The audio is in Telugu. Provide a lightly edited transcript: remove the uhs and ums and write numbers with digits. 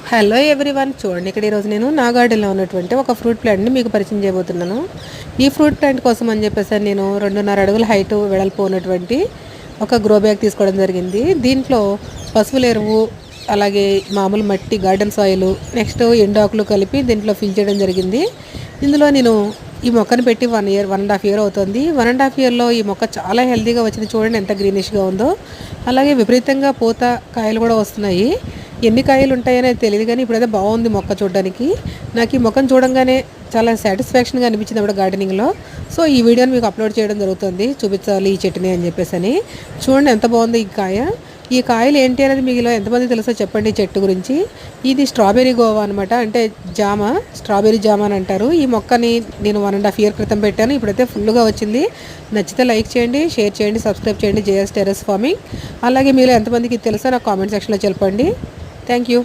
హలో ఎవ్రీవన్, చూడండి ఇక్కడ ఈరోజు నేను నా గార్డెన్లో ఉన్నటువంటి ఒక ఫ్రూట్ ప్లాంట్ని మీకు పరిచయం చేయబోతున్నాను. ఈ ఫ్రూట్ ప్లాంట్ కోసం అని చెప్పేసి నేను 2.5 అడుగుల హైట్ వెడల్పు ఉన్నటువంటి ఒక గ్రో బ్యాగ్ తీసుకోవడం జరిగింది. దీంట్లో పశువుల ఎరువు, అలాగే మామూలు మట్టి, గార్డెన్ సాయిల్, నెక్స్ట్ ఎండాకులు కలిపి దీంట్లో ఫిల్ చేయడం జరిగింది. ఇందులో నేను ఈ మొక్కను పెట్టి 1.5 ఇయర్ అవుతుంది. 1.5 ఇయర్లో ఈ మొక్క చాలా హెల్తీగా వచ్చింది. చూడండి ఎంత గ్రీనిష్గా ఉందో. అలాగే విపరీతంగా పూత, కాయలు కూడా వస్తున్నాయి. ఎన్ని కాయలు ఉంటాయనేది తెలియదు, కానీ ఇప్పుడైతే బాగుంది మొక్క చూడడానికి. నాకు ఈ మొక్కను చూడంగానే చాలా సాటిస్ఫాక్షన్గా అనిపించింది అప్పుడు గార్డెనింగ్లో. సో ఈ వీడియోని మీకు అప్లోడ్ చేయడం జరుగుతుంది, చూపించాలి ఈ చెట్టుని అని చెప్పేసి. చూడండి ఎంత బాగుంది ఈ కాయ. ఈ కాయలు ఏంటి అనేది మీలో ఎంతమంది తెలుసో చెప్పండి. ఈ చెట్టు గురించి, ఇది స్ట్రాబెర్రీ గోవా అనమాట, అంటే జామ, స్ట్రాబెర్రీ జామ అని అంటారు. ఈ మొక్కని నేను 1.5 ఇయర్ క్రితం పెట్టాను. ఇప్పుడైతే ఫుల్గా వచ్చింది. నచ్చితే లైక్ చేయండి, షేర్ చేయండి, సబ్స్క్రైబ్ చేయండి. JS terrace farming. అలాగే మీలో ఎంతమందికి తెలుసో నాకు కామెంట్ సెక్షన్లో చెప్పండి. Thank you.